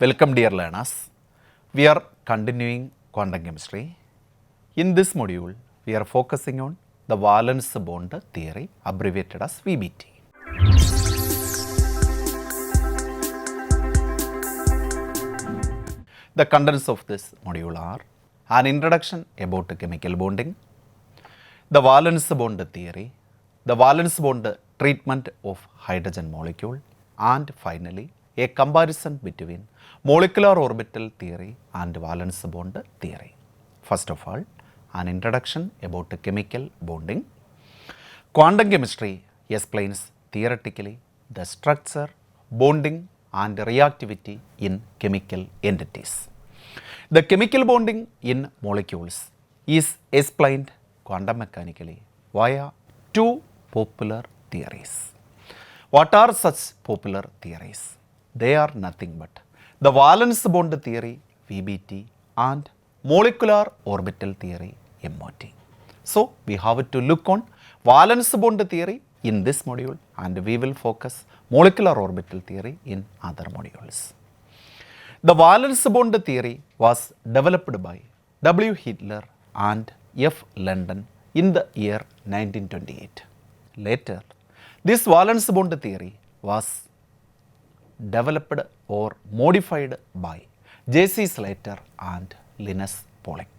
Welcome dear learners. We are continuing quantum chemistry. In this module, we are focusing on the valence bond theory, abbreviated as VBT. The contents of this module are an introduction about chemical bonding, the valence bond theory, the valence bond treatment of hydrogen molecule, and finally a comparison between molecular orbital theory and valence bond theory. First of all, an introduction about chemical bonding. Quantum chemistry explains theoretically the structure, bonding and reactivity in chemical entities. The chemical bonding in molecules is explained quantum mechanically via two popular theories. What are such popular theories? They are nothing but the valence bond theory VBT and molecular orbital theory MOT. So we have to look on valence bond theory in this module and we will focus molecular orbital theory in other modules. The valence bond theory was developed by W. Hitler and F. London in the year 1928. Later, this valence bond theory was developed or modified by J.C. Slater and Linus Pauling.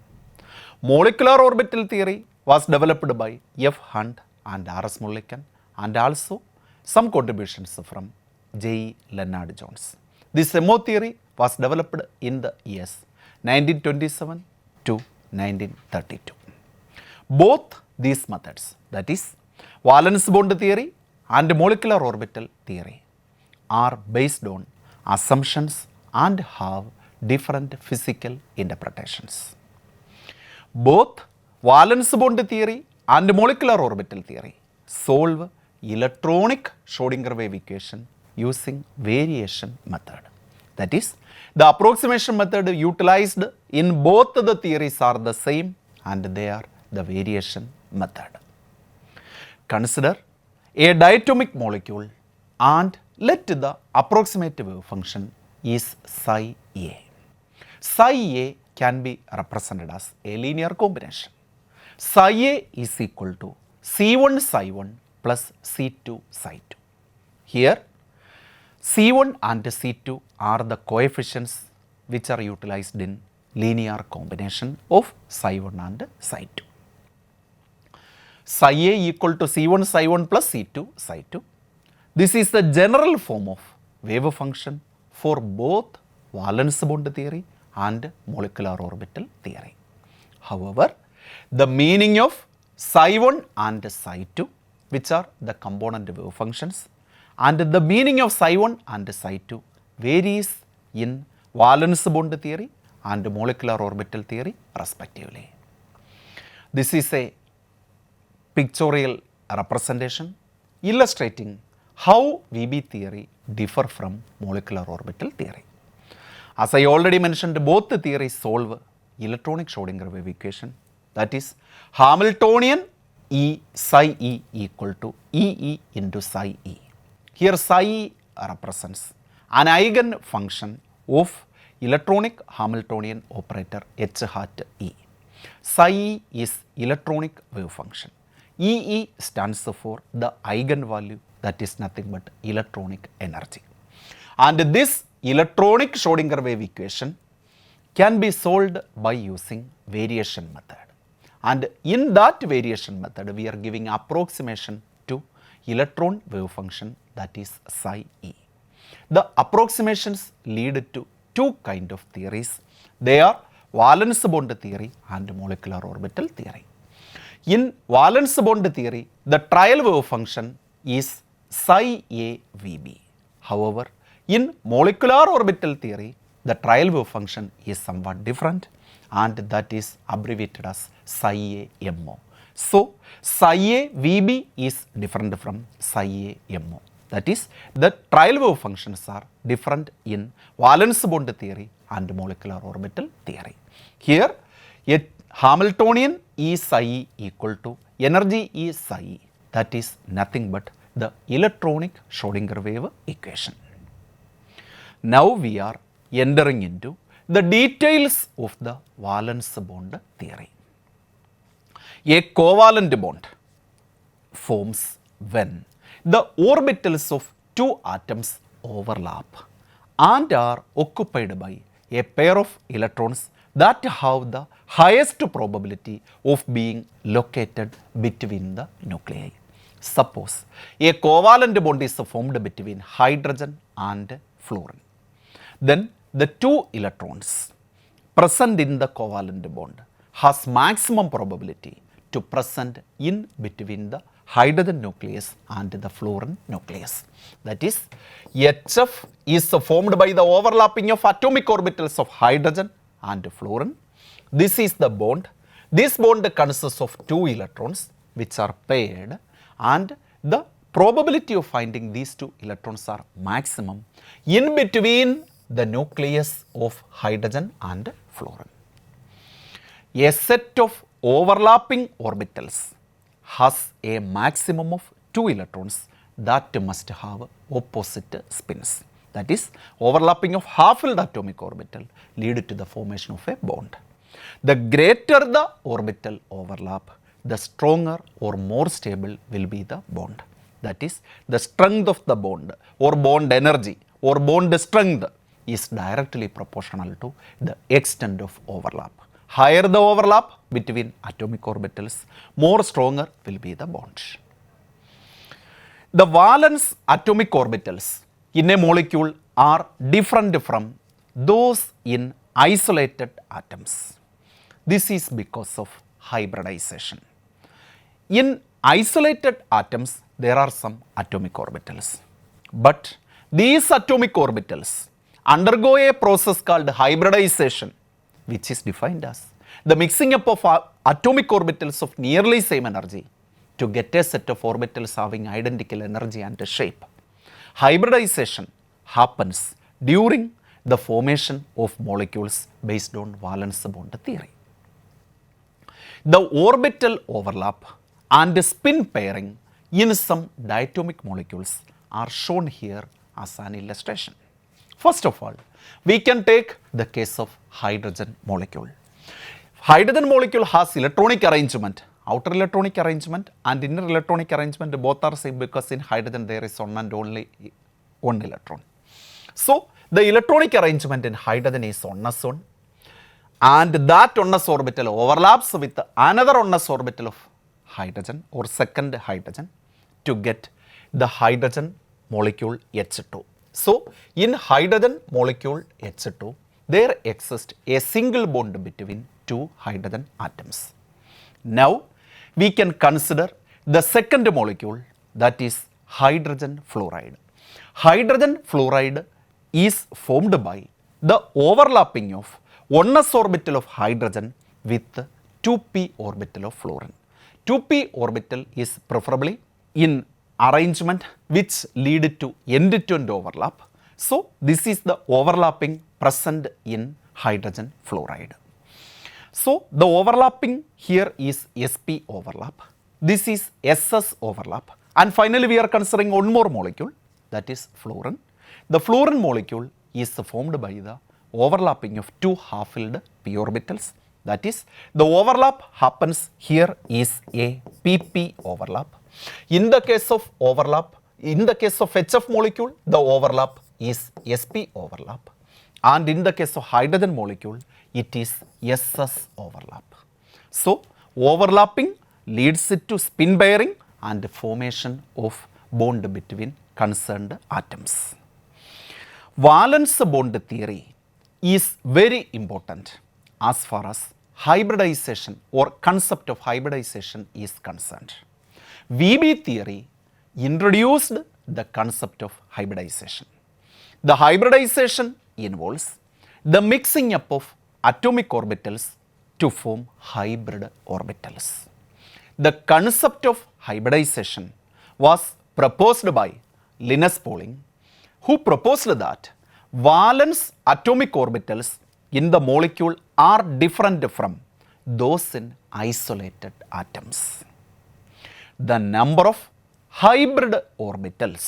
Molecular orbital theory was developed by F. Hunt and R.S. Mulliken and also some contributions from J. Leonard Jones. This MO theory was developed in the years 1927 to 1932. Both these methods, that is valence bond theory and molecular orbital theory, are based on assumptions and have different physical interpretations. Both valence bond theory and molecular orbital theory solve electronic Schrodinger wave equation using variation method. That is, the approximation method utilized in both the theories are the same and they are the variation method. Consider a diatomic molecule and let the approximate wave function is psi A. Psi A can be represented as a linear combination. Psi A is equal to C1 psi 1 plus C2 psi 2. Here C1 and C2 are the coefficients which are utilized in linear combination of psi 1 and psi 2. Psi A equal to C1 psi 1 plus C2 psi 2. This is the general form of wave function for both valence bond theory and molecular orbital theory. However, the meaning of psi 1 and psi 2, which are the component wave functions, and the meaning of psi 1 and psi 2 varies in valence bond theory and molecular orbital theory respectively. This is a pictorial representation illustrating how VB theory differ from molecular orbital theory. As I already mentioned, both the theories solve electronic Schrodinger wave equation, that is Hamiltonian E psi E equal to E into psi E. Here psi E represents an eigen function of electronic Hamiltonian operator H hat E. Psi E is electronic wave function. E stands for the eigenvalue, that is nothing but electronic energy. And this electronic Schrodinger wave equation can be solved by using variation method. And in that variation method, we are giving approximation to electron wave function, that is psi E. The approximations lead to two kinds of theories. They are valence bond theory and molecular orbital theory. In valence bond theory, the trial wave function is psi A VB. However, in molecular orbital theory, the trial wave function is somewhat different and that is abbreviated as psi A MO. So, psi A VB is different from psi A MO. That is, the trial wave functions are different in valence bond theory and molecular orbital theory. Here, a Hamiltonian E psi E equal to energy E psi E, that is nothing but the electronic Schrodinger wave equation. Now we are entering into the details of the valence bond theory. A covalent bond forms when the orbitals of two atoms overlap and are occupied by a pair of electrons that have the highest probability of being located between the nuclei. Suppose a covalent bond is formed between hydrogen and fluorine. Then the two electrons present in the covalent bond has maximum probability to present in between the hydrogen nucleus and the fluorine nucleus. That is, HF is formed by the overlapping of atomic orbitals of hydrogen and fluorine. This is the bond. This bond consists of two electrons which are paired, and the probability of finding these two electrons are maximum in between the nucleus of hydrogen and fluorine. A set of overlapping orbitals has a maximum of two electrons that must have opposite spins. That is, overlapping of half-filled atomic orbital lead to the formation of a bond. The greater the orbital overlap, the stronger or more stable will be the bond. That is, the strength of the bond or bond energy or bond strength is directly proportional to the extent of overlap. Higher the overlap between atomic orbitals, more stronger will be the bond. The valence atomic orbitals in a molecule are different from those in isolated atoms. This is because of hybridization. In isolated atoms, there are some atomic orbitals, but these atomic orbitals undergo a process called hybridization, which is defined as the mixing up of atomic orbitals of nearly same energy to get a set of orbitals having identical energy and shape. Hybridization happens during the formation of molecules based on valence bond theory. The orbital overlap and spin pairing in some diatomic molecules are shown here as an illustration. First of all, we can take the case of hydrogen molecule. Hydrogen molecule has electronic arrangement, outer electronic arrangement and inner electronic arrangement, both are same because in hydrogen there is one and only one electron. So, the electronic arrangement in hydrogen is 1s1, and that 1s orbital overlaps with another 1s orbital of hydrogen or second hydrogen to get the hydrogen molecule H2. So, in hydrogen molecule H2, there exists a single bond between two hydrogen atoms. Now, we can consider the second molecule, that is hydrogen fluoride. Hydrogen fluoride is formed by the overlapping of 1s orbital of hydrogen with 2p orbital of fluorine. 2p orbital is preferably in arrangement which lead to end-to-end overlap. So, this is the overlapping present in hydrogen fluoride. So, the overlapping here is sp overlap, this is ss overlap, and finally we are considering one more molecule, that is fluorine. The fluorine molecule is formed by the overlapping of two half-filled p orbitals. That is, the overlap happens here is a pp overlap. In the case of overlap, in the case of HF molecule, the overlap is sp overlap, and in the case of hydrogen molecule, it is ss overlap. So, overlapping leads it to spin pairing and formation of bond between concerned atoms. Valence bond theory is very important as far as hybridization or concept of hybridization is concerned. VB theory introduced the concept of hybridization. The hybridization involves the mixing up of atomic orbitals to form hybrid orbitals. The concept of hybridization was proposed by Linus Pauling, who proposed that valence atomic orbitals in the molecule are different from those in isolated atoms. The number of hybrid orbitals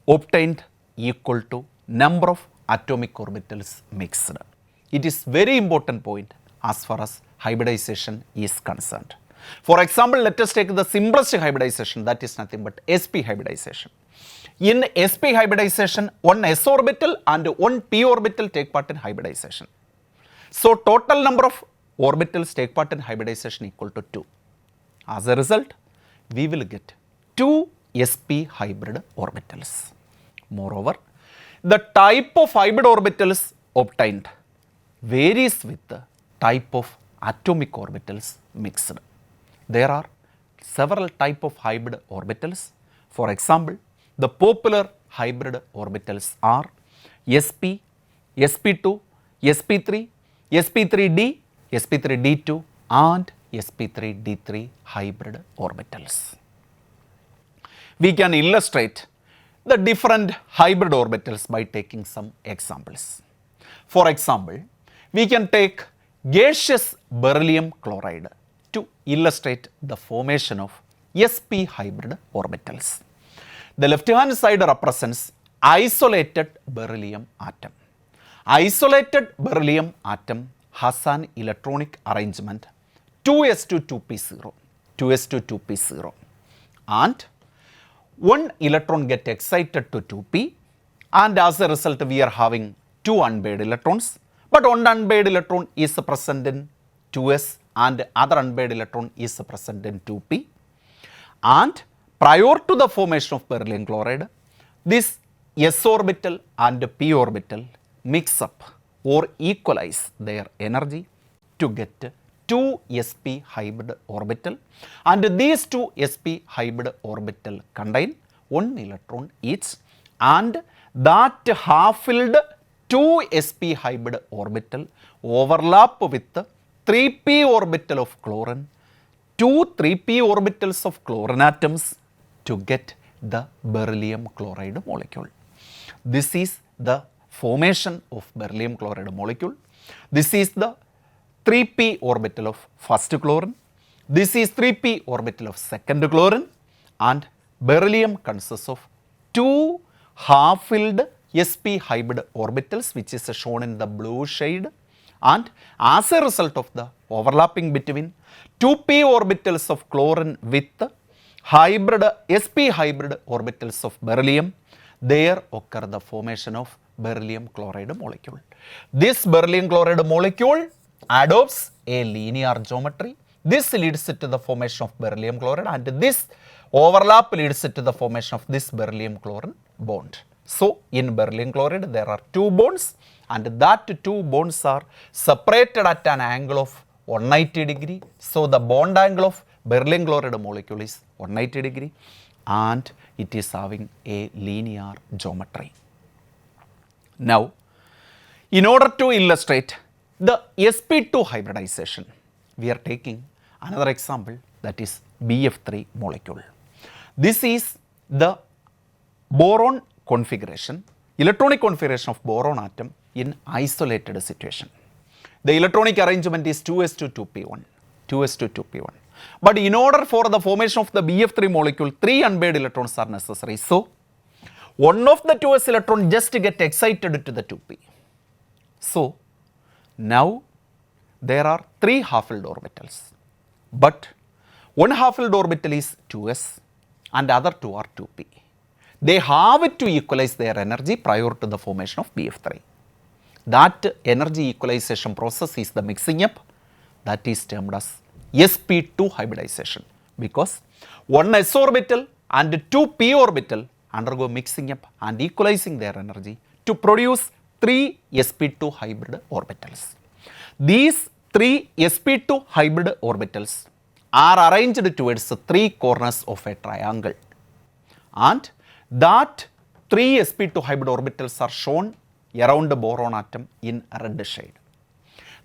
obtained equal to number of atomic orbitals mixed. It is very important point as far as hybridization is concerned. For example, let us take the simplest hybridization, that is nothing but sp hybridization. In sp hybridization, one s orbital and one p orbital take part in hybridization. So total number of orbitals take part in hybridization equal to 2. As a result, we will get 2 sp hybrid orbitals. Moreover, the type of hybrid orbitals obtained varies with the type of atomic orbitals mixed. There are several type of hybrid orbitals. For example, the popular hybrid orbitals are sp, sp2, sp3, sp3d, sp3d2 and sp3d3 hybrid orbitals. We can illustrate the different hybrid orbitals by taking some examples. For example, we can take gaseous beryllium chloride to illustrate the formation of sp hybrid orbitals. The left hand side represents isolated beryllium atom. Isolated beryllium atom has an electronic arrangement 2s2 2p0, 2s2 2p0, and one electron get excited to 2p, and as a result we are having two unpaired electrons, but one unpaired electron is present in 2s and other unpaired electron is present in 2p, and prior to the formation of beryllium chloride, this s orbital and p orbital mix up or equalize their energy to get 2 sp hybrid orbital, and these 2 sp hybrid orbital contain one electron each, and that half-filled 2 sp hybrid orbital overlap with the 3p orbital of chlorine, 2 3p orbitals of chlorine atoms to get the beryllium chloride molecule. This is the formation of beryllium chloride molecule. This is the 3p orbital of first chlorine. This is 3p orbital of second chlorine, and beryllium consists of 2 half-filled sp hybrid orbitals, which is shown in the blue shade, and as a result of the overlapping between 2p orbitals of chlorine with hybrid sp hybrid orbitals of beryllium, there occur the formation of beryllium chloride molecule. This beryllium chloride molecule adopts a linear geometry. This leads to the formation of beryllium chloride, and this overlap leads to the formation of this beryllium chlorine bond. So in beryllium chloride there are two bonds, and that two bonds are separated at an angle of 190 degree. So the bond angle of beryllium chloride molecule is 190 degree, and it is having a linear geometry. Now, in order to illustrate the sp2 hybridization, we are taking another example, that is BF3 molecule. This is the boron configuration, electronic configuration of boron atom in isolated situation. The electronic arrangement is 2s2 2p1, 2s2 2p1. But in order for the formation of the BF3 molecule, 3 unpaired electrons are necessary. So, one of the 2s electron just get excited to the 2p. So, now there are 3 half-filled orbitals, but one half-filled orbital is 2s and other 2 are 2p. They have to equalize their energy prior to the formation of BF3. That energy equalization process is the mixing up, that is termed as sp2 hybridization, because one s orbital and 2 p orbital undergo mixing up and equalizing their energy to produce 3 sp2 hybrid orbitals. These 3 sp2 hybrid orbitals are arranged towards the 3 corners of a triangle, and that 3 sp2 hybrid orbitals are shown around the boron atom in red shade.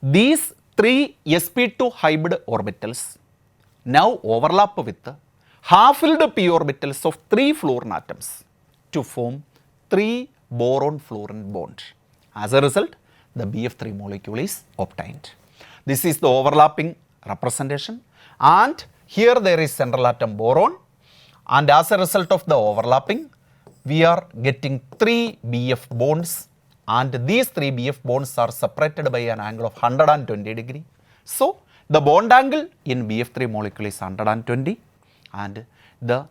These 3 sp2 hybrid orbitals now overlap with the half-filled p orbitals of 3 fluorine atoms to form 3 boron-fluorine bond. As a result, the BF3 molecule is obtained. This is the overlapping representation, and here there is central atom boron, and as a result of the overlapping, we are getting 3 BF bonds and these 3 BF bonds are separated by an angle of 120 degree. So, the bond angle in BF3 molecule is 120, and the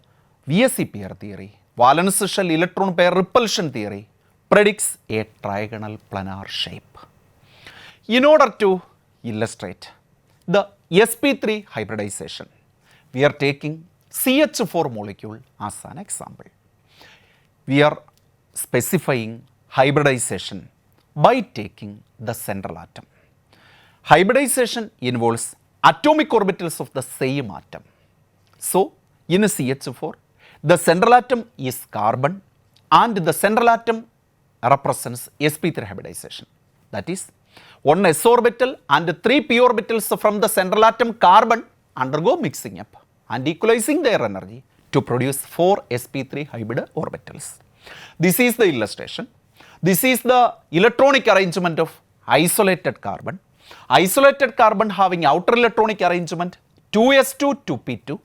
VSE pair theory, valence shell electron pair repulsion theory, predicts a trigonal planar shape. In order to illustrate the sp3 hybridization, we are taking CH4 molecule as an example. We are specifying hybridization by taking the central atom. Hybridization involves atomic orbitals of the same atom. So, in CH4, the central atom is carbon and the central atom represents sp3 hybridization. That is, one s orbital and 3 p orbitals from the central atom carbon undergo mixing up and equalizing their energy to produce 4 sp3 hybrid orbitals. This is the illustration. This is the electronic arrangement of isolated carbon. Isolated carbon having outer electronic arrangement 2s2, 2p2.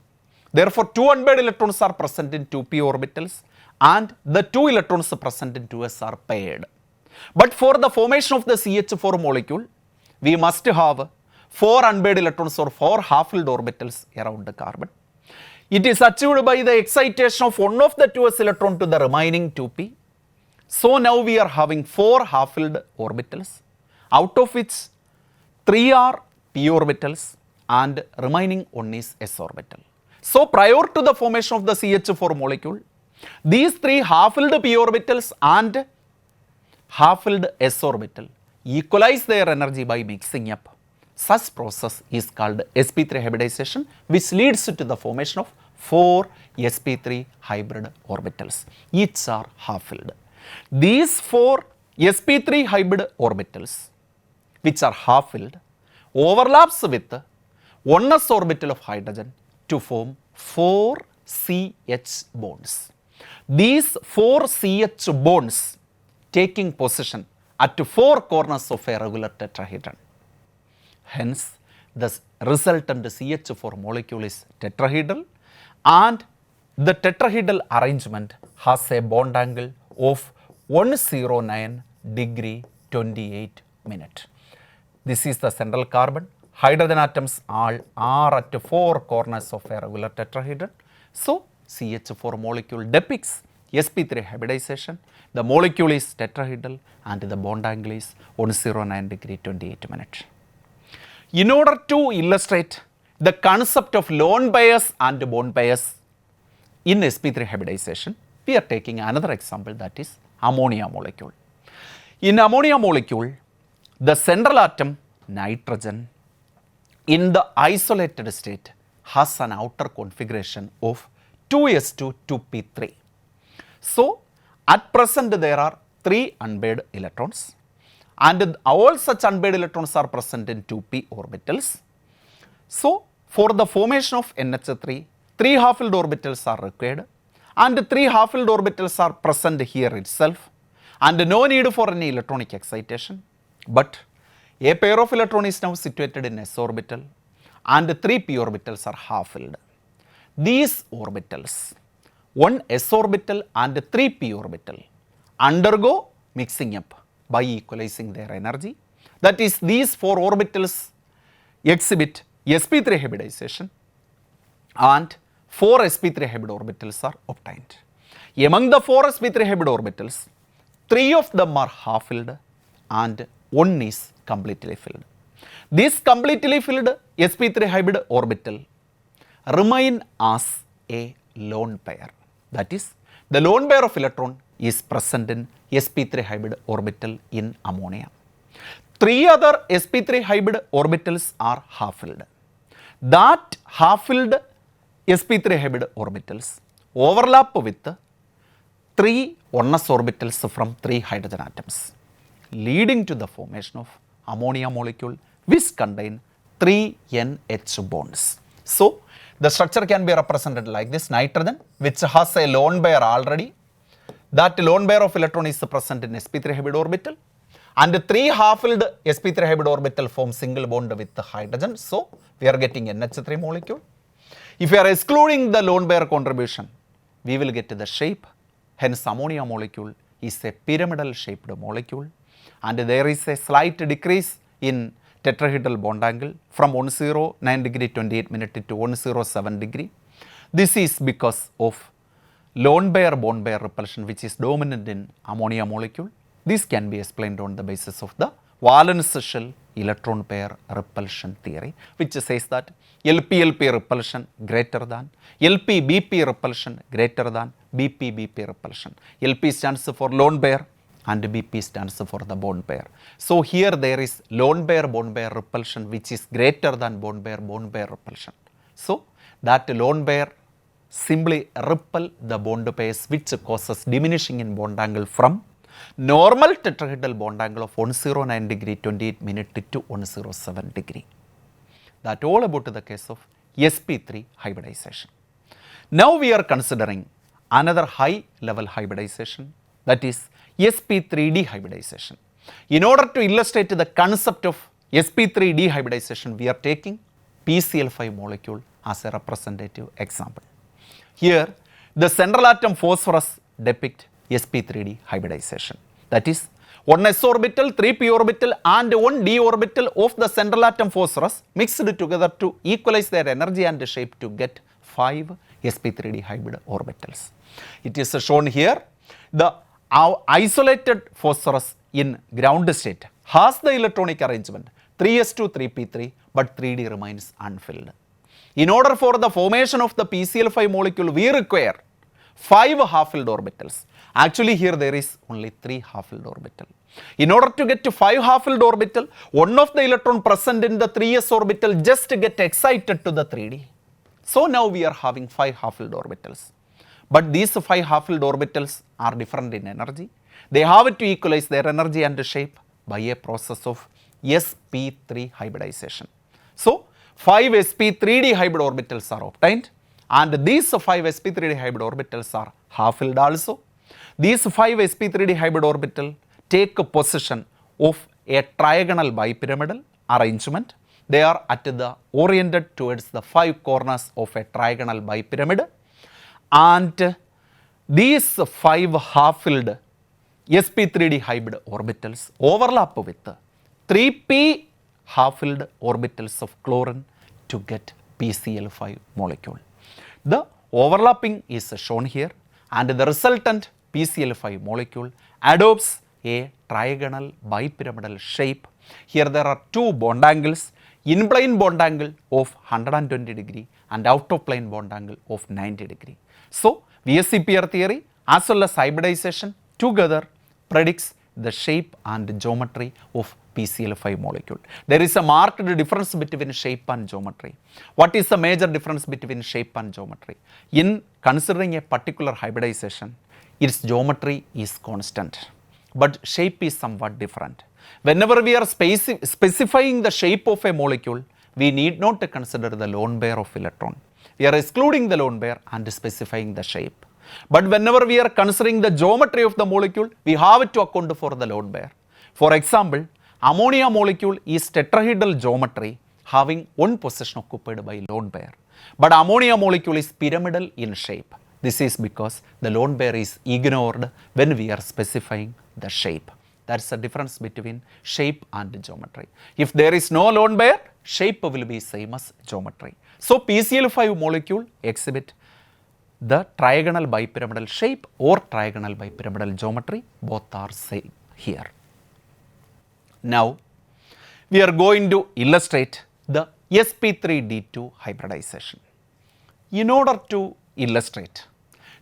Therefore, 2 unpaired electrons are present in 2p orbitals and the 2 electrons present in 2s are paired. But for the formation of the CH4 molecule, we must have 4 unpaired electrons or 4 half-filled orbitals around the carbon. It is achieved by the excitation of one of the 2s electron to the remaining 2p. So now we are having 4 half-filled orbitals, out of which 3 are p orbitals and remaining 1 is s orbital. So prior to the formation of the CH4 molecule, these 3 half-filled p orbitals and half-filled s orbital equalize their energy by mixing up. Such process is called sp3 hybridization, which leads to the formation of 4 sp3 hybrid orbitals. Each are half-filled. These 4 sp3 hybrid orbitals, which are half-filled, overlaps with 1s orbital of hydrogen to form 4 CH bonds. These 4 CH bonds taking position at 4 corners of a regular tetrahedron. Hence, the resultant CH4 molecule is tetrahedral, and the tetrahedral arrangement has a bond angle of 109 degree 28 minute. This is the central carbon. Hydrogen atoms all are at 4 corners of a regular tetrahedron. So, CH4 molecule depicts sp3 hybridization. The molecule is tetrahedral and the bond angle is 109 degree 28 minute. In order to illustrate the concept of lone pairs and bond pairs in sp3 hybridization, we are taking another example, that is ammonia molecule. In ammonia molecule, the central atom nitrogen in the isolated state has an outer configuration of 2s2, 2p3. So, at present there are 3 unpaired electrons, and all such unpaired electrons are present in 2p orbitals. So, for the formation of NH3, 3 half-filled orbitals are required, and 3 half-filled orbitals are present here itself, and no need for any electronic excitation. But a pair of electrons is now situated in s orbital, and 3 p orbitals are half-filled. These orbitals, 1 s orbital and 3 p orbital, undergo mixing up by equalizing their energy. That is, these 4 orbitals exhibit sp3 hybridization and 4 sp3 hybrid orbitals are obtained. Among the 4 sp3 hybrid orbitals, 3 of them are half-filled and 1 is completely filled. This completely filled sp3 hybrid orbital remain as a lone pair. That is, the lone pair of electron is present in sp3 hybrid orbital in ammonia. 3 other sp3 hybrid orbitals are half-filled. That half-filled sp3 hybrid orbitals overlap with 3 1s orbitals from 3 hydrogen atoms, leading to the formation of ammonia molecule which contain 3 NH bonds. So, the structure can be represented like this: nitrogen, which has a lone pair already. That lone pair of electron is present in sp3 hybrid orbital, and 3 half-filled sp3 hybrid orbital form single bond with the hydrogen. So, we are getting NH3 molecule. If we are excluding the lone pair contribution, we will get the shape. Hence, ammonia molecule is a pyramidal shaped molecule and there is a slight decrease in tetrahedral bond angle from 109 degree 28 minute to 107 degree. This is because of lone pair bond pair repulsion which is dominant in ammonia molecule. This can be explained on the basis of the valence shell electron pair repulsion theory, which says that LP-LP repulsion greater than LP-BP repulsion greater than BP-BP repulsion. LP stands for lone pair and BP stands for the bond pair. So here there is lone pair bond pair repulsion which is greater than bond pair repulsion. So that lone pair simply repel the bond pairs which causes diminishing in bond angle from normal tetrahedral bond angle of 109 degree 28 minute to 107 degree. That all about the case of sp3 hybridization. Now we are considering another high level hybridization, that is sp3d hybridization. In order to illustrate the concept of sp3d hybridization, we are taking PCl5 molecule as a representative example. Here the central atom phosphorus depict sp3d hybridization, that is 1 s orbital, 3 p orbital and 1 d orbital of the central atom phosphorus mixed together to equalize their energy and shape to get 5 sp3d hybrid orbitals. It is shown here. The isolated phosphorus in ground state has the electronic arrangement 3s2 3p3 but 3d remains unfilled. In order for the formation of the PCl5 molecule, we require 5 half-filled orbitals. Actually here there is only 3 half-filled orbital. In order to get to 5 half-filled orbital, one of the electron present in the 3s orbital just get excited to the 3d. So now we are having 5 half-filled orbitals. But these 5 half-filled orbitals are different in energy. They have to equalize their energy and shape by a process of sp3 hybridization. So 5 sp3d hybrid orbitals are obtained, and these 5 sp3d hybrid orbitals are half-filled also. These 5 sp3d hybrid orbital take a position of a trigonal bipyramidal arrangement. They are at the oriented towards the 5 corners of a trigonal bipyramid, and these 5 half-filled sp3d hybrid orbitals overlap with 3p half-filled orbitals of chlorine to get PCl5 molecule. The overlapping is shown here, and the resultant PCl5 molecule adopts a trigonal bipyramidal shape. Here there are 2 bond angles, in plane bond angle of 120 degree and out of plane bond angle of 90 degree. So VSEPR theory as well as hybridization together predicts the shape and geometry of PCl5 molecule. There is a marked difference between shape and geometry. What is the major difference between shape and geometry? In considering a particular hybridization, its geometry is constant, but shape is somewhat different. Whenever we are specifying the shape of a molecule, we need not to consider the lone pair of electron. We are excluding the lone pair and specifying the shape. But whenever we are considering the geometry of the molecule, we have to account for the lone pair. For example, ammonia molecule is tetrahedral geometry having one position occupied by lone pair. But ammonia molecule is pyramidal in shape. This is because the lone pair is ignored when we are specifying the shape. That's the difference between shape and geometry. If there is no lone pair, shape will be same as geometry. So PCl5 molecule exhibit the trigonal bipyramidal shape or trigonal bipyramidal geometry, both are same here. Now we are going to illustrate the sp3d2 hybridization. In order to illustrate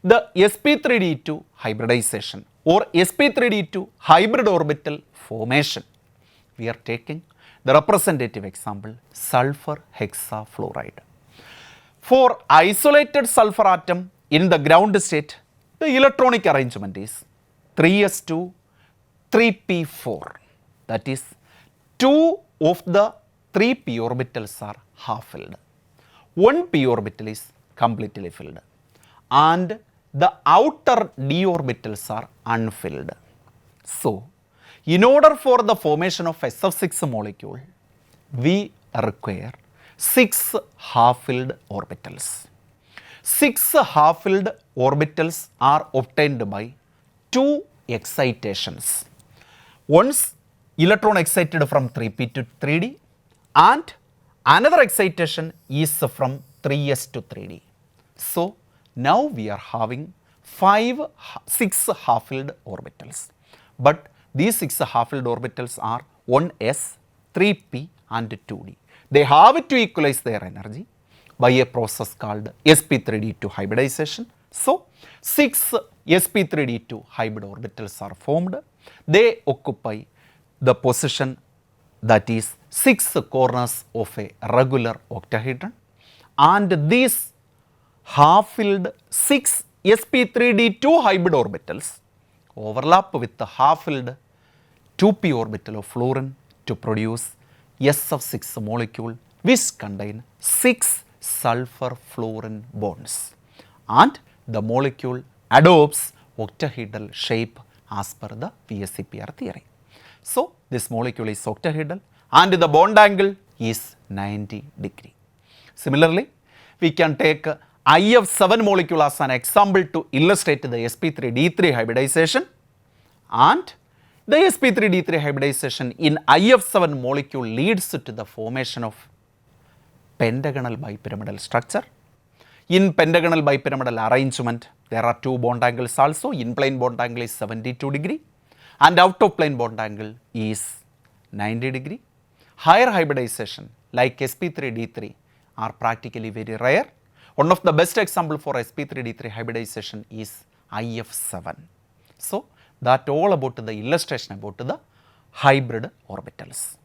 the sp3d2 hybridization or sp3d2 hybrid orbital formation, we are taking the representative example sulfur hexafluoride. For isolated sulfur atom in the ground state, the electronic arrangement is 3s2 3p4, that is 2 of the 3p orbitals are half filled, 1 p orbital is completely filled, and the outer d orbitals are unfilled. So in order for the formation of SF6 molecule, we require 6 half-filled orbitals. 6 half-filled orbitals are obtained by 2 excitations. Once electron excited from 3p to 3d, and another excitation is from 3s to 3d. So now we are having 6 half-filled orbitals, but these 6 half-filled orbitals are 1s, 3p and 2d. They have to equalize their energy by a process called sp3d2 hybridization. So 6 sp3d2 hybrid orbitals are formed. They occupy the position, that is 6 corners of a regular octahedron, and these half-filled 6 sp3d2 hybrid orbitals overlap with the half-filled 2p orbital of fluorine to produce SF6 molecule which contain 6 sulfur fluorine bonds, and the molecule adopts octahedral shape as per the VSEPR theory. So this molecule is octahedral and the bond angle is 90 degree. Similarly, we can take IF7 molecule as an example to illustrate the sp3d3 hybridization, and the sp3d3 hybridization in IF7 molecule leads to the formation of pentagonal bipyramidal structure. In pentagonal bipyramidal arrangement, there are 2 bond angles also. In plane bond angle is 72 degree and out of plane bond angle is 90 degree. Higher hybridization like sp3d3 are practically very rare. One of the best example for sp3d3 hybridization is IF7. So that all about the illustration about the hybrid orbitals.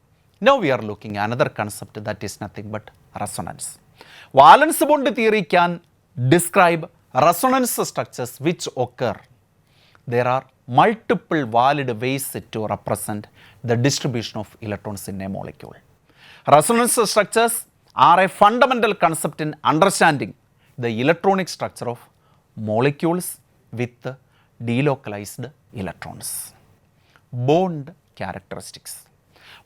Now we are looking at another concept, that is nothing but resonance. Valence bond theory can describe resonance structures which occur. There are multiple valid ways to represent the distribution of electrons in a molecule. Resonance structures are a fundamental concept in understanding the electronic structure of molecules with delocalized electrons. Bond characteristics.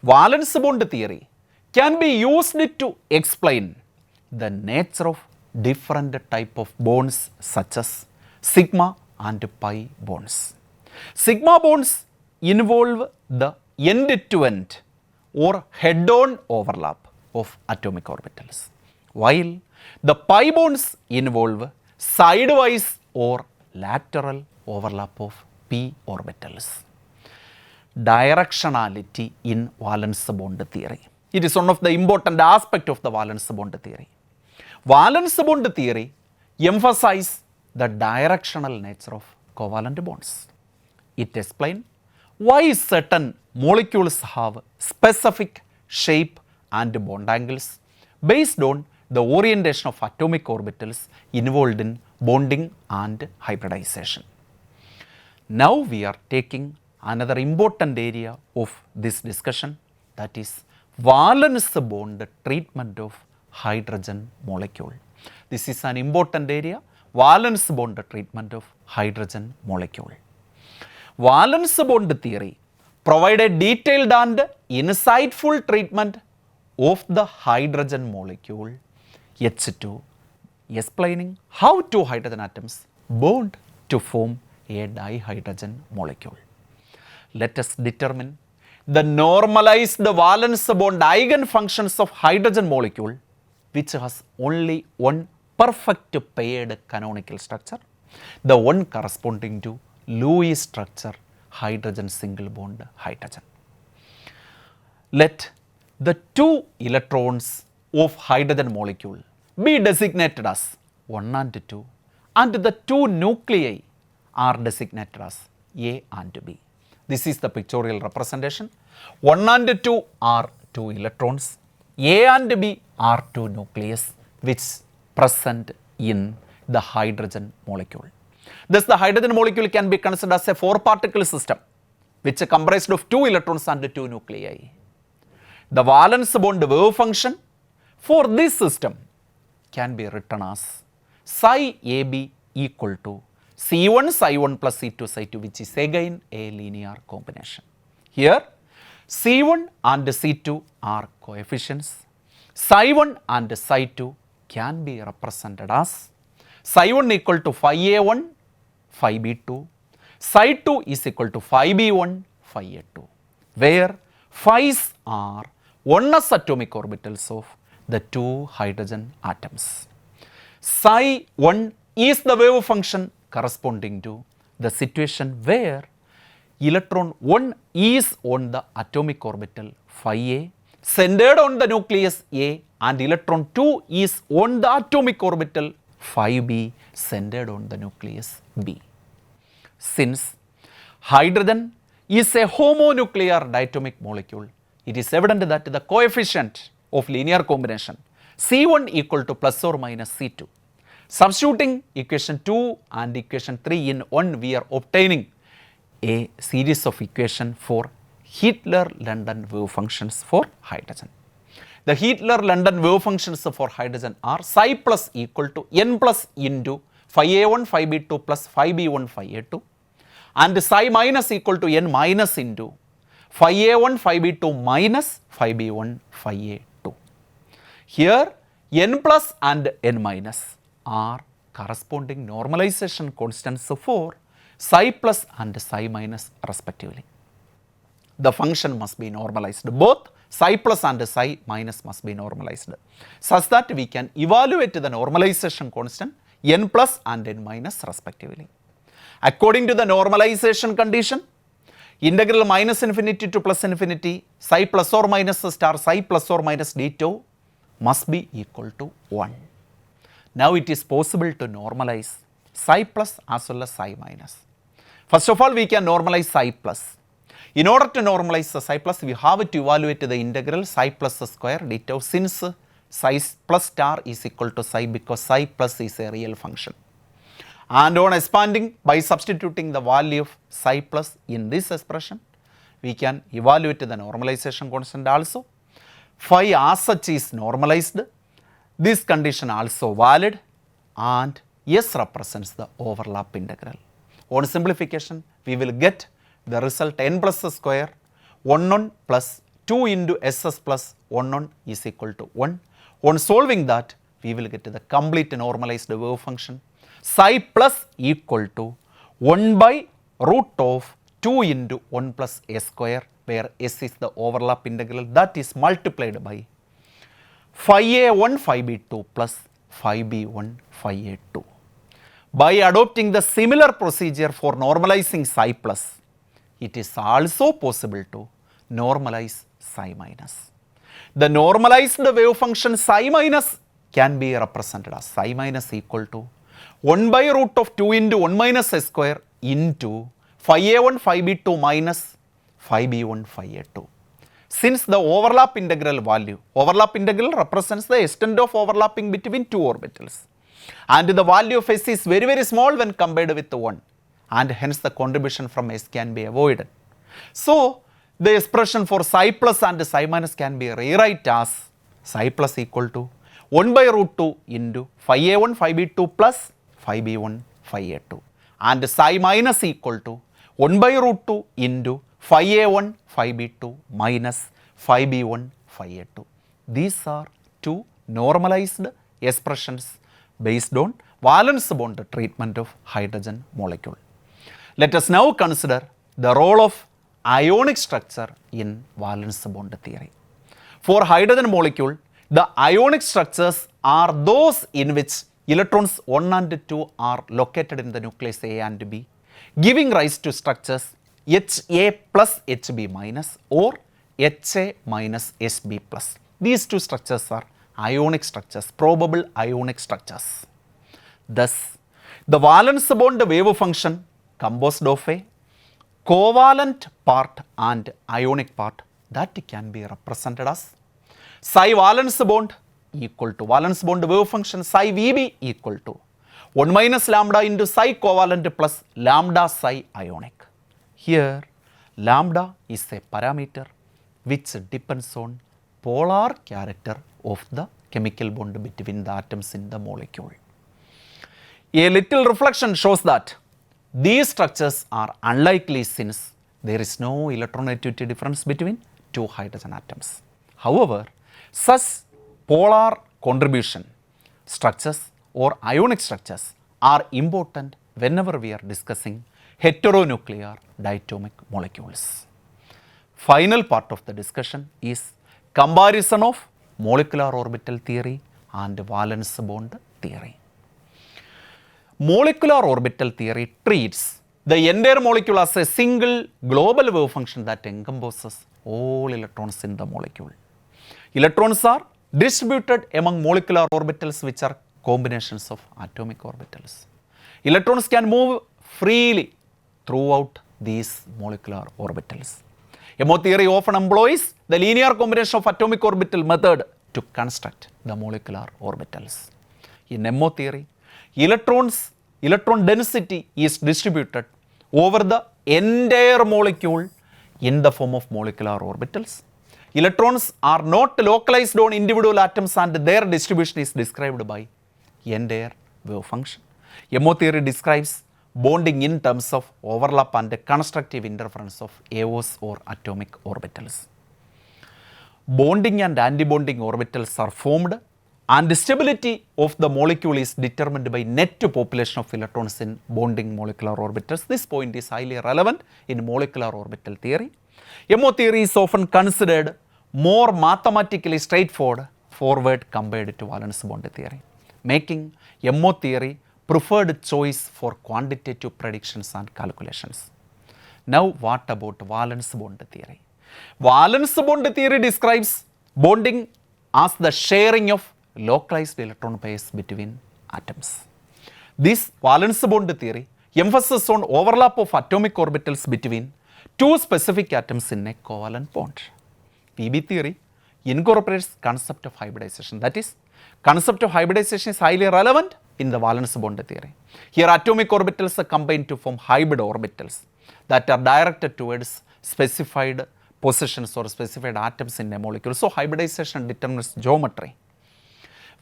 Valence bond theory can be used to explain the nature of different type of bonds such as sigma and pi bonds. Sigma bonds involve the end-to-end or head-on overlap of atomic orbitals, while the pi bonds involve sidewise or lateral overlap of p orbitals. Directionality in valence bond theory. It is one of the important aspects of the valence bond theory. Valence bond theory emphasizes the directional nature of covalent bonds. It explains why certain molecules have specific shape and bond angles based on the orientation of atomic orbitals involved in bonding and hybridization. Now we are taking another important area of this discussion, that is valence bond treatment of hydrogen molecule. This is an important area, valence bond treatment of hydrogen molecule. Valence bond theory provided detailed and insightful treatment of the hydrogen molecule H2, explaining how 2 hydrogen atoms bond to form a dihydrogen molecule. Let us determine the normalized valence bond eigenfunctions of hydrogen molecule which has only one perfect paired canonical structure, the one corresponding to Lewis structure hydrogen single bond hydrogen. Let the 2 electrons of hydrogen molecule be designated as 1 and 2, and the 2 nuclei are designated as A and B. This is the pictorial representation. 1 and 2 are 2 electrons, A and B are 2 nucleus which present in the hydrogen molecule. Thus the hydrogen molecule can be considered as a 4-particle system which is comprised of 2 electrons and 2 nuclei. The valence bond wave function for this system can be written as psi AB equal to C1 psi1 plus C2 psi2, which is again a linear combination. Here C1 and C2 are coefficients. Psi1 and psi2 can be represented as psi1 equal to phi A1, phi B2, psi2 is equal to phi B1, phi A2, where phi's are 1s atomic orbitals of the two hydrogen atoms. Psi 1 is the wave function corresponding to the situation where electron 1 is on the atomic orbital phi a centered on the nucleus A, and electron 2 is on the atomic orbital phi b centered on the nucleus B. Since hydrogen is a homonuclear diatomic molecule, it is evident that the coefficient of linear combination C1 equal to plus or minus C2. Substituting equation 2 and equation 3 in 1, we are obtaining a series of equations for Hitler-London wave functions for hydrogen. The Hitler-London wave functions for hydrogen are psi plus equal to n plus into phi a1 phi b2 plus phi b1 phi a2, and psi minus equal to n minus into phi a1 phi b2 minus phi b1 phi a2. Here n plus and n minus are corresponding normalization constants for psi plus and psi minus respectively. The function must be normalized. Both psi plus and psi minus must be normalized such that we can evaluate the normalization constant n plus and n minus respectively. According to the normalization condition, integral minus infinity to plus infinity psi plus or minus star psi plus or minus d tau must be equal to 1. Now it is possible to normalize psi plus as well as psi minus. First of all, we can normalize psi plus. In order to normalize the psi plus, we have to evaluate the integral psi plus square d tau, since psi plus star is equal to psi because psi plus is a real function. And on expanding, by substituting the value of psi plus in this expression, we can evaluate the normalization constant also. Phi as such is normalized. This condition also valid, and S represents the overlap integral. On simplification, we will get the result n plus square 1 on plus 2 into ss plus 1 on is equal to 1. On solving that, we will get the complete normalized wave function psi plus equal to 1 by root of 2 into 1 plus s square, where s is the overlap integral, that is multiplied by phi a1 phi b2 plus phi b1 phi a2. By adopting the similar procedure for normalizing psi plus, it is also possible to normalize psi minus. The normalized wave function psi minus can be represented as psi minus equal to 1 by root of 2 into 1 minus s square into phi a1 phi b2 minus phi b1 phi a2. Since the overlap integral represents the extent of overlapping between two orbitals, and the value of s is very very small when compared with 1, and hence the contribution from s can be avoided. So the expression for psi plus and psi minus can be rewrite as psi plus equal to 1 by root 2 into phi a1 phi b2 plus phi b1 phi a2, and psi minus equal to 1 by root 2 into phi a1 phi b2 minus phi b1 phi a2. These are two normalized expressions based on valence bond treatment of hydrogen molecule. Let us now consider the role of ionic structure in valence bond theory. For hydrogen molecule, the ionic structures are those in which electrons 1 and 2 are located in the nucleus A and B, giving rise to structures HA plus HB minus or HA minus SB plus. These two structures are ionic structures, probable ionic structures. Thus, the valence bond wave function composed of a covalent part and ionic part that can be represented as psi valence bond equal to valence bond wave function psi Vb equal to 1 minus lambda into psi covalent plus lambda psi ionic. Here lambda is a parameter which depends on polar character of the chemical bond between the atoms in the molecule. A little reflection shows that these structures are unlikely since there is no electronegativity difference between two hydrogen atoms. However, such polar contribution structures or ionic structures are important whenever we are discussing heteronuclear diatomic molecules. final part of the discussion is comparison of molecular orbital theory and valence bond theory. Molecular orbital theory treats the entire molecule as a single global wave function that encompasses all electrons in the molecule. Electrons are distributed among molecular orbitals which are combinations of atomic orbitals. Electrons can move freely throughout these molecular orbitals. MO theory often employs the linear combination of atomic orbital method to construct the molecular orbitals. In MO theory, electron density is distributed over the entire molecule in the form of molecular orbitals. Electrons are not localized on individual atoms and their distribution is described by entire wave function. MO theory describes bonding in terms of overlap and constructive interference of AOs or atomic orbitals. Bonding and antibonding orbitals are formed and the stability of the molecule is determined by net population of electrons in bonding molecular orbitals. This point is highly relevant in molecular orbital theory. MO theory is often considered more mathematically straightforward compared to valence bond theory, making MO theory preferred choice for quantitative predictions and calculations. Now what about valence bond theory? Valence bond theory describes bonding as the sharing of localized electron pairs between atoms. This valence bond theory emphasizes on overlap of atomic orbitals between two specific atoms in a covalent bond. VB theory incorporates concept of hybridization. That is, concept of hybridization is highly relevant in the valence bond theory. Here atomic orbitals are combined to form hybrid orbitals that are directed towards specified positions or specified atoms in a molecule. So hybridization determines geometry.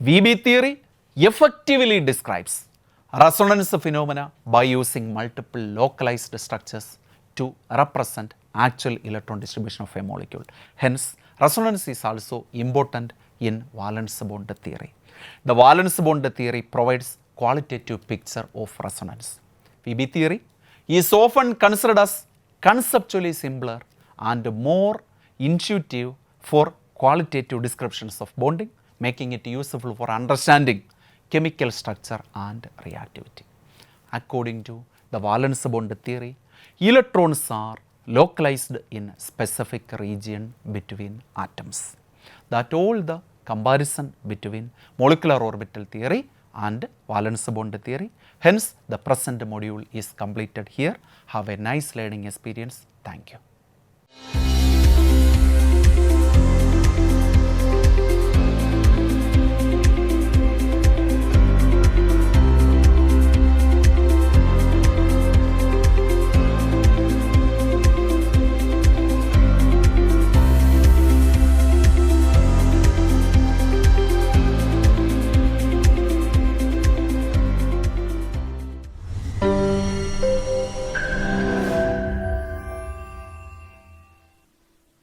VB theory effectively describes resonance phenomena by using multiple localized structures to represent actual electron distribution of a molecule. Hence, resonance is also important in valence bond theory. The valence bond theory provides qualitative picture of resonance. VB theory is often considered as conceptually simpler and more intuitive for qualitative descriptions of bonding, making it useful for understanding chemical structure and reactivity. According to the valence bond theory, electrons are localized in specific region between atoms. That all the comparison between molecular orbital theory and valence bond theory. Hence, the present module is completed here. Have a nice learning experience. Thank you.